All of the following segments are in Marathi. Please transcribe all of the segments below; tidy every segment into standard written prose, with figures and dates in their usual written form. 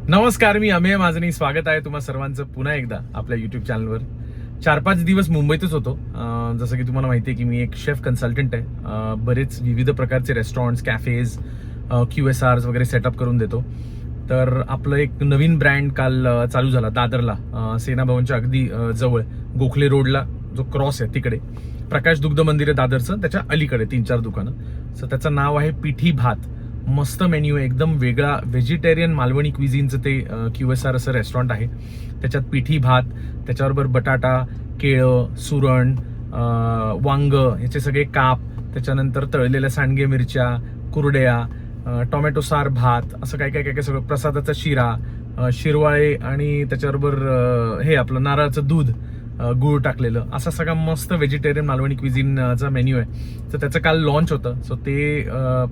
नमस्कार, मी अमेय माझनी. स्वागत आहे तुम्हा सर्वांचं पुन्हा एकदा आपल्या युट्यूब चॅनलवर. 4-5 दिवस मुंबईतच होतो. जसं की तुम्हाला माहिती आहे की मी एक शेफ कन्सल्टंट आहे. बरेच विविध प्रकारचे रेस्टॉरंट्स, कॅफेज, QSRs वगैरे सेटअप करून देतो. तर आपलं एक नवीन ब्रँड काल चालू झाला दादरला, सेना भवनच्या अगदी जवळ गोखले रोडला जो क्रॉस आहे तिकडे. प्रकाश दुग्ध मंदिर आहे दादरचं, त्याच्या अलीकडे 3-4 दुकानं. सो त्याचं नाव आहे पिठी भात. मस्त मेन्यू आहे, एकदम वेगळा व्हेजिटेरियन मालवणी क्विझिनचं ते QSR असं रेस्टॉरंट आहे. त्याच्यात पिठी भात, त्याच्याबरोबर बटाटा, केळं, सुरण, वांग ह्याचे सगळे काप, त्याच्यानंतर तळलेल्या सांडगे मिरच्या, कुरड्या, टोमॅटो सार भात, असं काय काय काय काय सगळं, प्रसादाचा शिरा, शिरवाळे आणि त्याच्याबरोबर हे आपलं नारळाचं दूध, गूळ टाकलेलं, असा सगळा मस्त व्हेजिटेरियन मालवणी क्विझिनचा मेन्यू आहे. तर त्याचं काल लॉन्च होतं. सो ते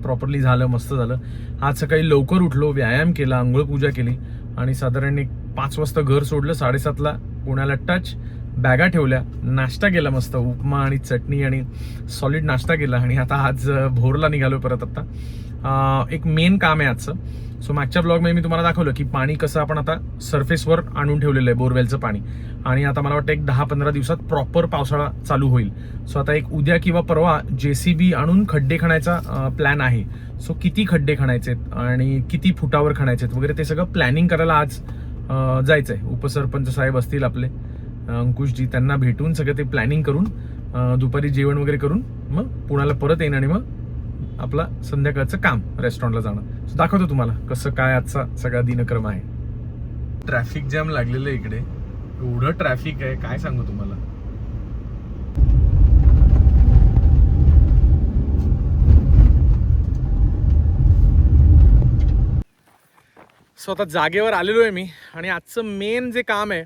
प्रॉपरली झालं, मस्त झालं. आज सकाळी लवकर उठलो, व्यायाम केला, आंघोळ पूजा केली आणि साधारण एक 5 वाजता घर सोडलं. 7:30ला पुण्याला टच, बॅगा ठेवल्या, नाश्ता केला मस्त, उपमा आणि चटणी आणि सॉलिड नाश्ता केला आणि आता आज भोरला निघालो परत. आता एक मेन काम आहे आजचं. सो मागच्या ब्लॉगमध्ये मी तुम्हाला दाखवलं की पाणी कसं आपण आता सरफेसवर आणून ठेवलेलं आहे, बोरवेलचं पाणी. आणि आता मला वाटतं एक 10-15 दिवसात प्रॉपर पावसाळा चालू होईल. सो आता एक उद्या किंवा परवा JCB आणून खड्डे खणायचा प्लॅन आहे. सो किती खड्डे खणायचेत आणि किती फुटावर खणायचेत वगैरे ते सगळं प्लॅनिंग करायला आज जायचं आहे. उपसरपंच साहेब असतील आपले, अंकुशजी, त्यांना भेटून सगळं ते प्लॅनिंग करून दुपारी जेवण वगैरे करून मग पुण्याला परत येईन आणि मग आपला संध्याकाळचं काम रेस्टॉरंटला जाणं. सो दाखवतो तुम्हाला कसं काय आजचा सगळा दिनक्रम आहे. ट्रॅफिक जॅम लागलेलं आहे इकडे, एवढं ट्रॅफिक आहे काय सांगू तुम्हाला. सो आता जागेवर आलेलो आहे मी आणि आजचं मेन जे काम आहे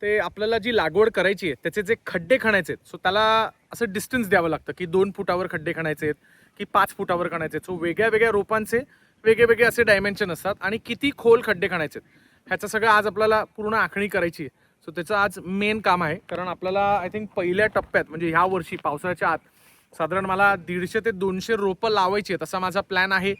ते आपल्याला जी लागवड करायची आहे त्याचे जे खड्डे खणायचे आहेत. सो त्याला असं डिस्टन्स द्यावं लागतं की 2 फुटावर खड्डे खणायचे आहेत की 5 फुटावर खणायचे आहेत. सो वेगळ्या वेगळ्या रोपांचे वेगळे असे डायमेन्शन असतात आणि किती खोल खड्डे खणायचे आहेत ह्याचं सगळं आज आपल्याला पूर्ण आखणी करायची आहे. सो त्याचं आज मेन काम आहे. कारण आपल्याला आय थिंक पहिल्या टप्प्यात म्हणजे ह्या वर्षी पावसाळ्याच्या आत साधारण मला 150 ते 200 रोपं लावायची आहेत असा माझा प्लॅन आहे.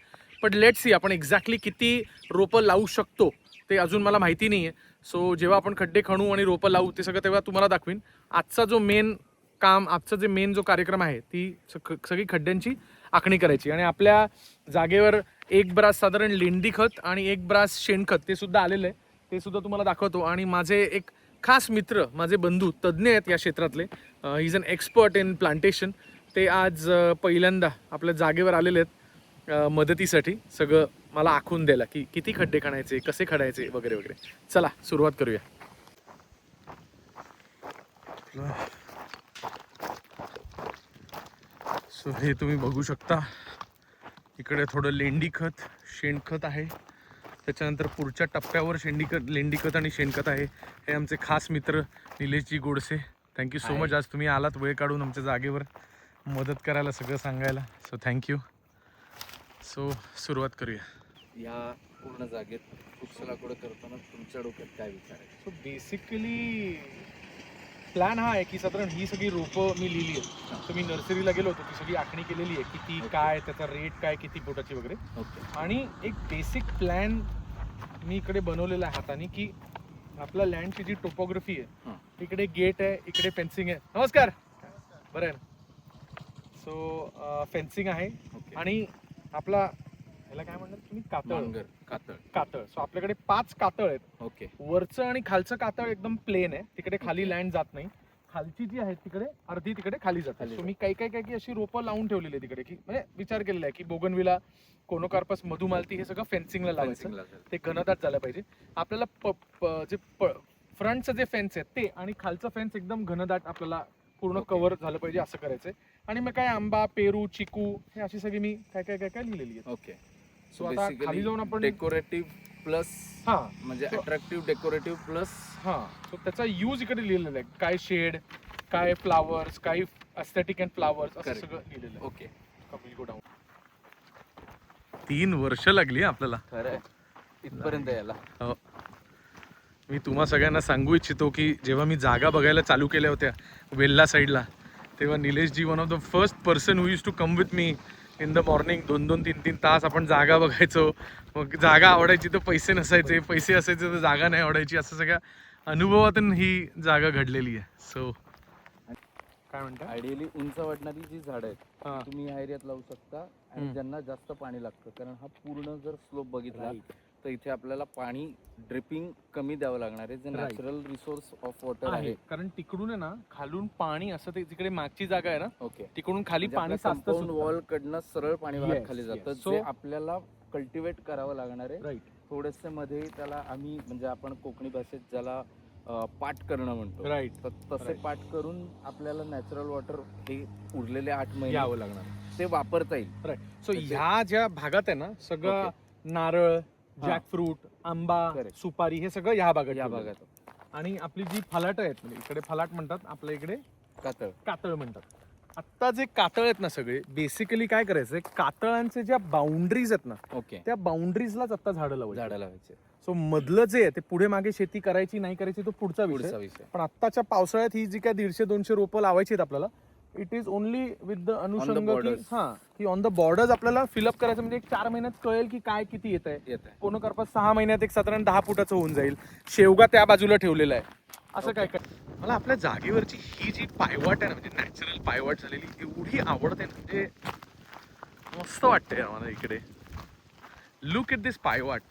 पण लेट्स सी आपण एक्झॅक्टली किती रोपं लावू शकतो ते अजून मला माहिती नाही आहे. सो जेव्हा आपण खड्डे खणू आणि रोपं लावू ते सगळं तेव्हा तुम्हाला दाखवीन. आजचा जो मेन काम, आजचा जे मेन जो कार्यक्रम आहे ती सगळी खड्ड्यांची आखणी करायची. आणि आपल्या जागेवर 1 ब्रास साधारण लेंडी खत आणि 1 ब्रास शेणखत ते सुद्धा आलेलं आहे, ते सुद्धा तुम्हाला दाखवतो. आणि माझे एक खास मित्र, माझे बंधू, तज्ज्ञ आहेत या क्षेत्रातले, he is an expert in plantation. ते आज पहिल्यांदा आपल्या जागेवर आलेले आहेत मदतीसाठी, सगळं मला आखून द्यायला की किती खड्डे खणायचे, कसे खणायचे वगैरे वगैरे. चला सुरुवात करूया. सो हे तुम्ही बघू शकता, इकडे थोडं लेंडी खत, शेणखत आहे. त्याच्यानंतर पुढच्या टप्प्यावर लेंडी खत आणि शेणखत आहे. हे आमचे खास मित्र Nileshji Godse. Thank you so much, आज तुम्ही आलात वेळ काढून आमच्या जागेवर मदत करायला, सगळं सांगायला. So thank you. सो सुरुवात करूया. या पूर्ण जागेत वृक्ष लागवड करताना तुमच्या डोक्यात काय विचार आहे? सो बेसिकली प्लॅन हा आहे की साधारण ही सगळी रोपं मी लिहिली आहेत. तर मी नर्सरीला गेलो होतो, ती सगळी आखणी केलेली आहे, किती काय, त्याचा रेट काय, किती फुटाची वगैरे. आणि एक बेसिक प्लॅन मी इकडे बनवलेला आहे हाताने की आपल्या लँडची जी टोपोग्राफी आहे, इकडे गेट आहे, इकडे फेन्सिंग आहे. नमस्कार, बरं आहे ना. सो फेन्सिंग आहे आणि आपला ह्याला काय म्हणतात तुम्ही, कातळ. सो आपल्याकडे 5 कातळ आहेत. ओके. वरचं आणि खालचं कातळ एकदम प्लेन आहे, तिकडे खाली लँड जात नाही. खालची जी आहे तिकडे अर्धी तिकडे खाली जाते. सो मी काही अशी रोपं लावून ठेवलेली आहे तिकडे, की म्हणजे विचार केलेला आहे की बोगनविला, कोनोकार्पस, मधुमालती हे सगळं फेन्सिंगला लावायचं. ते घनदाट झालं पाहिजे. आपल्याला जे फ्रंटचं जे फेन्स आहे ते आणि खालचं फेन्स एकदम घनदाट आपल्याला पूर्ण कव्हर झालं पाहिजे असं करायचंय. आणि मग काय आंबा, पेरू, चिकू हे अशी सगळी मी काय लिहिलेली आहे. ओके. सो आता खाली जाऊन आपण डेकोरेटिव्ह प्लस, म्हणजे अट्रॅक्टिव्ह डेकोरेटिव्ह प्लस, सो त्याचा यूज इकडे लिहिलेला आहे. काय शेड, काय फ्लावर्स, काय एस्थेटिक अँड फ्लावर्स, असं सगळं लिहिलेलं आहे. ओके. 3 वर्ष लागली आपल्याला खरं इथपर्यंत यायला. हो. मी तुम्हा सगळ्यांना सांगू इच्छितो की जेव्हा मी जागा बघायला चालू केल्या होत्या वेल्ला साईडला, तेव्हा Nileshji one of the first person who use to come with me in the morning 2-2, 3-3 तास आपण जागा बघायचो. मग जागा आवडायची तर पैसे नसायचे, पैसे असायचे तर जागा नाही आवडायची. असं सगळ्या अनुभवातून ही जागा घडलेली आहे. सो काय म्हणता? आयडियली उंच वाढणारी जी झाडं आहेत हा. तुम्ही ह्या एरियात लावू शकता आणि हम्म. ज्यांना जास्त पाणी लागतं, कारण हा पूर्ण जर स्लोप बघितला Right. तर इथे आपल्याला पाणी ड्रिपिंग कमी द्यावं लागणार आहे, जे Right. Natural resource of water आहे. कारण तिकडून आहे ना खालून पाणी असं ते तिकडे मागची जागा आहे ना, ओके, तिकडून खाली पाणी कंपाऊंड वॉल कडनं सरळ पाणी वाहत Yes, खाली जातं, yes. जे So- आपल्याला कल्टिवेट करावं लागणार आहे. राईट. थोडेसे मध्ये त्याला आम्ही म्हणजे आपण कोकणी भाषेत ज्याला पाट करणं म्हणतो, राईट. तर तसे Right. पाट करून आपल्याला नॅचरल वॉटर हे उरलेले 8 महिने यावं लागणार. ते वापरता येईल. राईट. सो त्याचे- ह्या ज्या भागात आहे ना सगळं नारळ, जॅकफ्रूट, आंबा, Correct. सुपारी हे सगळं ह्या भागात या ठेवलेलं भागात आहे. आणि आपली जी फलाट आहेत म्हणजे इकडे फलाट म्हणतात, आपल्या इकडे कातळ. कातळ म्हणतात. आत्ता जे कातळ आहेत ना सगळे बेसिकली काय करायचं, कातळांचे ज्या बाउंड्रीज आहेत ना ओके, त्या बाउंड्रीजलाच आता झाडं लावायची. झाडं लावायचे. सो मधलं जे आहे ते पुढे मागे शेती करायची नाही करायची तो पुढचा पुढचा विषय. विषय पण आत्ताच्या पावसाळ्यात ही जी काय 150-200 रोपं लावायची आहेत आपल्याला, it is only with the अनुषंग की borders. की ऑन द बॉर्डर्स आपल्याला फिलअप करायचं, म्हणजे 4 महिन्यात कळेल की काय किती येत आहे. येत आहे. कोनोकार्पस 6 महिन्यात एक साधारण 10 फुटाचं होऊन जाईल. शेवगा त्या बाजूला ठेवलेला आहे. असं काय काय मला आपल्या जागेवरची ही जी पायवाट आहे ना, म्हणजे नॅचरल पायवाट झालेली एवढी आवडते ना, म्हणजे मस्त वाटते मला इकडे. लुक एट दिस पायवाट,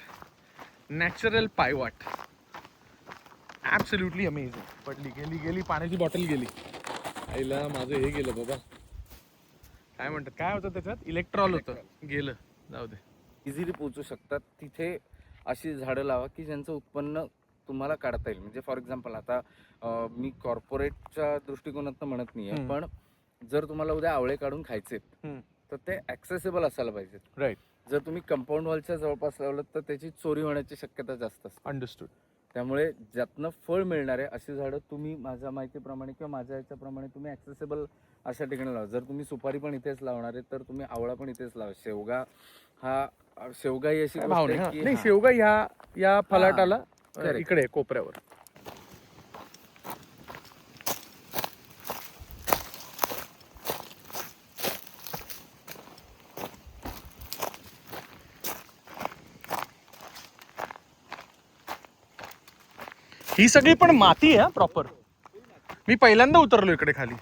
नॅचरल पायवाट, ऍब्सोल्युटली अमेझिंग. पडली गेली गेली पाण्याची बॉटल गेली. आईला माझं हे गेलं बाबा, काय म्हणतात, काय होतं त्याच्यात, इलेक्ट्रॉल होतं, गेलं. जाऊ दे. इझिली पोहोचू शकतात तिथे अशी झाडं लावा की ज्यांचं उत्पन्न तुम्हाला काढता येईल. म्हणजे फॉर एक्झाम्पल आता मी कॉर्पोरेटच्या दृष्टिकोनातून म्हणत नाहीये, हम्म. पण जर तुम्हाला उद्या आवळे काढून खायचेत हम्म. तर ते ऍक्सेसिबल असायला पाहिजेत. राईट. जर तुम्ही कंपाऊंड वॉलच्या जवळपास लावलं तर त्याची चोरी होण्याची शक्यता जास्त असते. अंडरस्टूड. त्यामुळे ज्यातनं फळ मिळणार आहे अशी झाडं तुम्ही माझ्या माहितीप्रमाणे किंवा माझ्या याच्याप्रमाणे तुम्ही ऍक्सेसिबल अशा ठिकाणी लावा. जर तुम्ही सुपारी पण इथेच लावणार आहे तर तुम्ही आवळा पण इथेच लावा. शेवगा ही अशी गोष्ट भावने आहे की नाही, हा, शेवगा या फलाटाला correct. इकडे कोपऱ्यावर. ही सगळी पण माती आहे प्रॉपर. मी पहिल्यांदा उतरलो इकडे खाली.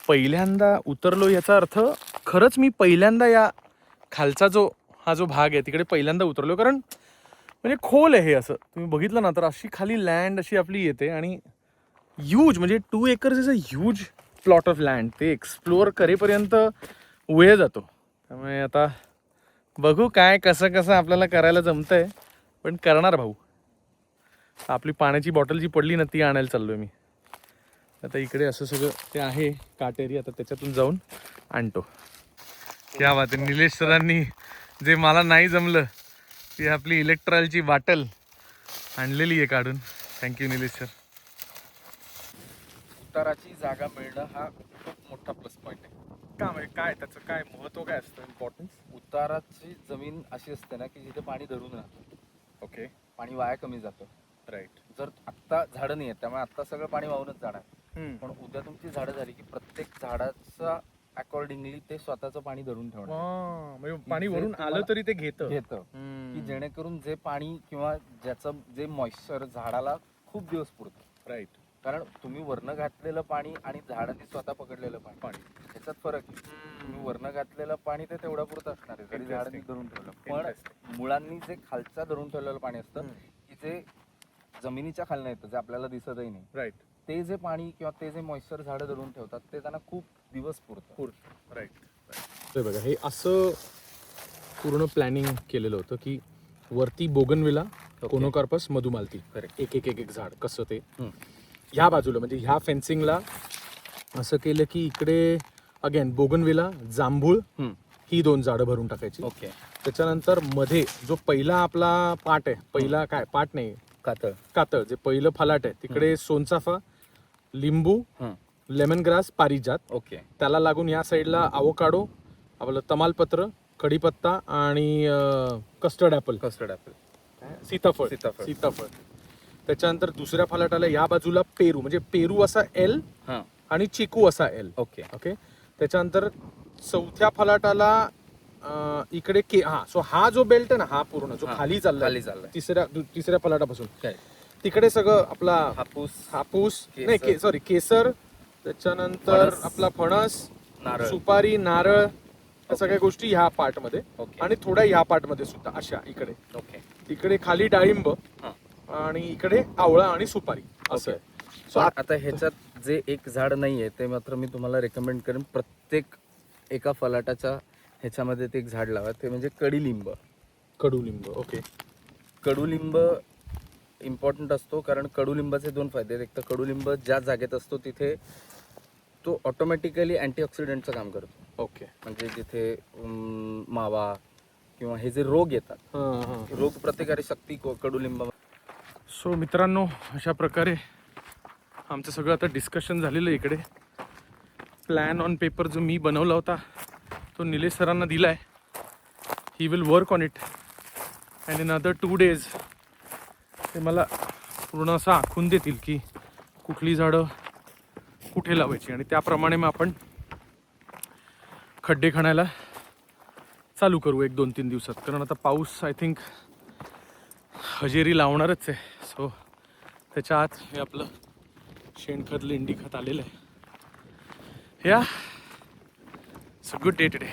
पहिल्यांदा उतरलो याचा अर्थ खरंच मी पहिल्यांदा या खालचा हा जो भाग आहे तिकडे पहिल्यांदा उतरलो. कारण म्हणजे खोल आहे हे, असं तुम्ही बघितलं ना तर अशी खाली लँड अशी आपली येते आणि ह्यूज, म्हणजे 2 acres is a huge plot of land. ते एक्सप्लोअर करेपर्यंत वेळ जातो. त्यामुळे आता बघू काय कसं कसं आपल्याला करायला जमतंय, पण करणार भाऊ. आपली पाण्याची बॉटल जी पडली ना ती आणायला चाललोय मी आता. इकडे असं सगळं ते आहे काटेरी, आता त्याच्यातून जाऊन आणतो. क्या बात आहे, निलेश सरांनी जे मला नाही जमलं ती आपली इलेक्ट्रॉलची बाटल आणलेली आहे काढून. Thank you Nilesh sir. उताराची जागा मिळणं हा खूप मोठा प्लस पॉईंट आहे. का म्हणजे काय त्याचं काय महत्व काय असतं, इम्पॉर्टन्स? उताराची जमीन अशी असते ना की जिथे पाणी धरून राहतं. ओके. पाणी वाया कमी जातं. राईट. जर आत्ता झाडं नाही आहेत त्यामुळे आत्ता सगळं पाणी वाहूनच जाणार. पण उद्या तुमची झाडं झाली की प्रत्येक झाडाचा अकॉर्डिंगली ते स्वतःचं पाणी धरून ठेवणार. म्हणजे पाणी वरून आलं तरी ते घेतं. की जेणेकरून जे पाणी किंवा ज्याचं जे मॉइश्चर झाडाला खूप दिवस पुरतं. राईट. कारण तुम्ही वरनं घातलेलं पाणी आणि झाडाने स्वतः पकडलेलं पाणी ह्याच्यात फरक आहे. तुम्ही वरनं घातलेलं पाणी ते तेवढं पुरतं असणार आहे जरी झाडांनी धरून ठेवलं. पण मुळांनी जे खालच्या धरून ठेवलेलं पाणी असतं की जे जमिनीच्या खालनं येतं, जे आपल्याला दिसतही नाही, राईट. ते जे पाणी किंवा ते जे मॉइश्चर झाडं धरून ठेवतात ते त्यांना खूप दिवस पुरतं. राईट. बघा हे असं पूर्ण प्लॅनिंग केलेलं होतं की वरती बोगनविला, कोनोकार्पस, मधुमालती, एक एक एक एक झाड कसं ते ह्या बाजूला, म्हणजे ह्या फेन्सिंगला असं केलं की इकडे अगेन बोगनविला, जांभूळ ही 2 झाडं भरून टाकायची. ओके. त्याच्यानंतर मध्ये जो पहिला आपला पाट आहे, पहिला काय पाट नाही, कातळ जे पहिलं फलाट आहे तिकडे सोनचाफा, लिंबू, लेमन ग्रास, पारिजात. ओके. त्याला लागून या साईडला अवोकाडो, आपलं तमालपत्र, कढीपत्ता आणि कस्टर्ड ऍपल, सीताफळ. त्याच्यानंतर दुसऱ्या फलाटाला या बाजूला पेरू, म्हणजे पेरू असा एल आणि चिकू असा एल. ओके. ओके. त्याच्यानंतर चौथ्या फलाटाला इकडे सो हा जो बेल्ट आहे ना हा पूर्ण जो खाली खाली चालला चाललाय. तिसऱ्या फलाटापासून काय तिकडे सगळं आपला हापूस हापूस केसर. नाही सॉरी केसर, त्याच्यानंतर फणस. आपला फणस, नारळ. सुपारी, नारळ, या सगळ्या गोष्टी ह्या पार्ट मध्ये ओके. आणि थोड्या ह्या पार्ट मध्ये सुद्धा अशा इकडे ओके. इकडे खाली डाळिंब हा. आणि इकडे आवळा आणि सुपारी असं आहे. सो आता ह्याच्यात जे एक झाड नाहीये ते मात्र मी तुम्हाला रेकमेंड करेन, प्रत्येक एका फलाटाच्या ह्याच्यामध्ये ते एक झाड लावा, ते म्हणजे कडुलिंब. कडुलिंब. ओके. कडुलिंब इम्पॉर्टंट असतो, कारण कडुलिंबाचे दोन फायदे आहेत. एक तर कडुलिंब ज्या जागेत असतो तिथे तो ऑटोमॅटिकली अँटीऑक्सिडंटचं काम करतो. ओके. म्हणजे जिथे मावा किंवा हे जे रोग येतात, रोग प्रतिकारक शक्ती कडुलिंब. सो मित्रांनो, अशा प्रकारे आमचं सगळं आता डिस्कशन झालेलं आहे. इकडे प्लॅन ऑन पेपर जो मी बनवला होता तो निलेश सरांना दिला आहे. He will work on it and in other 2 days ते मला पूर्ण असं आखून देतील की कुठली झाडं कुठे लावायची आणि त्याप्रमाणे मग आपण खड्डे खणायला चालू करू 1-2-3 दिवसात. कारण आता पाऊस आय थिंक हजेरी लावणारच आहे. सो त्याच्या आत हे आपलं शेणखत लेंडी खत आलेलं आहे. या गुड डे टुडे.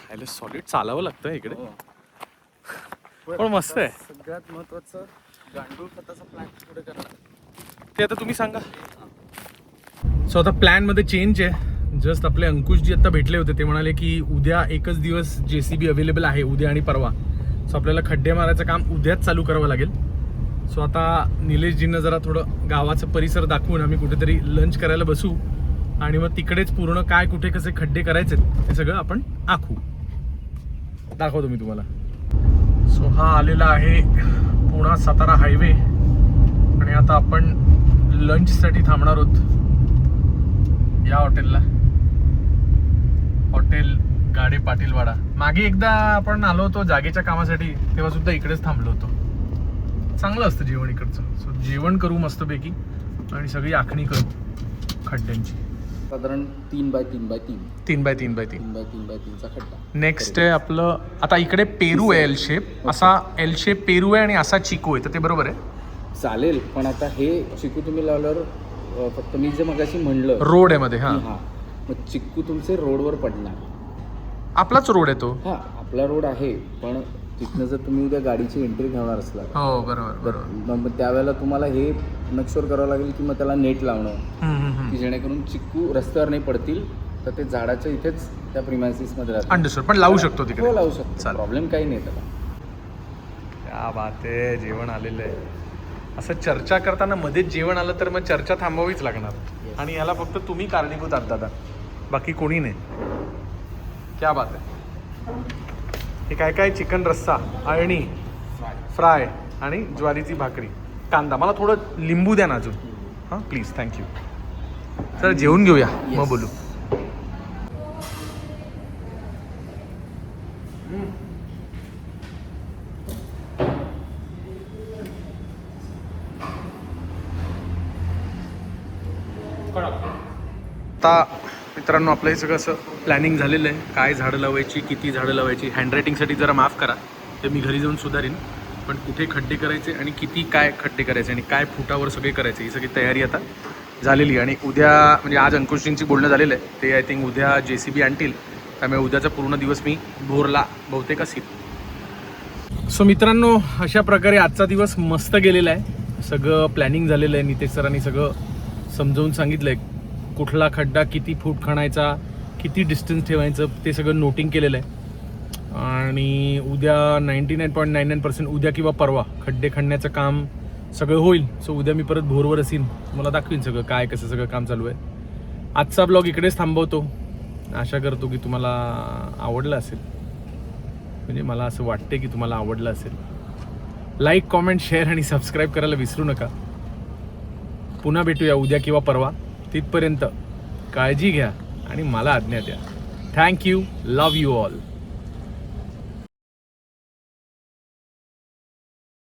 ह्याला सॉलिड चालावं लागतं इकडे, पण मस्त आहे. सगळ्यात महत्वाचं गांडूळ खताचा प्लॅन पुढे करणार ते आता तुम्ही सांगा. सो आता प्लॅनमध्ये चेंज आहे. जस्ट आपले अंकुशजी आता भेटले होते, ते म्हणाले की उद्या एकच दिवस JCB अवेलेबल आहे, उद्या आणि परवा. सो आपल्याला खड्डे मारायचं काम उद्याच चालू करावं लागेल. सो आता निलेशजींना जरा थोडं गावाचं परिसर दाखवून आम्ही कुठेतरी लंच करायला बसू आणि मग तिकडेच पूर्ण काय कुठे कसे खड्डे करायचे ते सगळं आपण आखू. दाखवतो मी तुम्हाला. सो हा आलेला आहे पुणा सातारा हायवे आणि आता आपण लंचसाठी थांबणार आहोत या हॉटेलला. हॉटेल गाडे पाटीलवाडा. मागे एकदा आपण आलो होतो जागेच्या कामासाठी, तेव्हा सुद्धा इकडेच थांबलो होतो. चांगलं असतं जेवण इकडचं. सो जेवण करू मस्तपैकी आणि सगळी आखणी करू खड्ड्यांची. साधारण 3x3x3 3x3x3 खड्डा. नेक्स्ट आहे आपलं आता इकडे पेरू आहे, एल शेप. असा एल शेप पेरू आहे आणि असा चिकू आहे, तर ते बरोबर आहे चालेल. पण आता हे चिकू तुम्ही लावल्यावर फक्त मी जे मगाशी म्हणलं रोड आहे मध्ये. हा, मग चिक्कू तुमचे रोडवर पडणार. आपलाच रोड आहे तो. हा, आपला रोड आहे, पण तिथनं जर तुम्ही उद्या गाडीची एंट्री ठेवणार असला हो बरोबर तर मग त्यावेळेला तुम्हाला हे मेकश्योर करावं लागेल की मग त्याला नेट लावणं, की जेणेकरून चिक्कू रस्त्यावर नाही पडतील, तर ते झाडाच्या इथेच त्या प्रिमायसिसमध्ये राहतात. अंडरस्टूड. पण लावू शकतो हो, तिकडे. लावू शकतो, प्रॉब्लेम काही नाही त्याला. क्या बात आहे. जेवण आलेलं आहे. असं चर्चा करताना मध्येच जेवण आलं तर मग चर्चा थांबवावीच लागणार. आणि याला फक्त तुम्ही कारणीभूत आहात दादा, बाकी कोणी नाही. क्या बात आहे. हे काय काय चिकन रस्सा, अळणी फ्राय आणि ज्वारीची भाकरी, कांदा. मला थोडं लिंबू द्या ना अजून. हां प्लीज, थँक्यू. तर जेवून घेऊया मग बोलू. आता मित्रांनो आपलं हे सगळं असं प्लॅनिंग झालेलं आहे. काय झाडं लावायची, किती झाडं लावायची. हँडरायटिंगसाठी जरा माफ करा, ते मी घरी जाऊन सुधारीन. पण कुठे खड्डे करायचे आणि किती काय खड्डे करायचे आणि काय फुटावर सगळे करायचे, ही सगळी तयारी आता झालेली आहे. आणि उद्या म्हणजे आज अंकुशजींची बोलणं झालेलं आहे, ते आय थिंक उद्या JCB आणतील, त्यामुळे उद्याचा पूर्ण दिवस मी भोरला बहुतेक असेल. सो मित्रांनो, अशा प्रकारे आजचा दिवस मस्त गेलेला आहे. सगळं प्लॅनिंग झालेलं आहे. नितेश सरांनी सगळं समजावून सांगितलं आहे, कुठला खड्डा किती फूट खणायचा, किती डिस्टन्स ठेवायचं, ते सगळं नोटिंग केलेलं आहे. आणि उद्या 99.99% उद्या किंवा परवा खड्डे खणण्याचं काम सगळं होईल. सो उद्या मी परत भोरवर असेन, मला दाखवीन सगळं काय कसं सगळं काम चालू आहे. आजचा ब्लॉग इकडेच थांबवतो. आशा करतो की तुम्हाला आवडलं असेल, म्हणजे मला असं वाटते की तुम्हाला आवडलं असेल. लाईक, कॉमेंट, शेअर आणि सबस्क्राईब करायला विसरू नका. पुन्हा भेटूया उद्या किंवा परवा. तिथपर्यंत काळजी घ्या आणि मला आज्ञा द्या. थँक्यू. Love you all.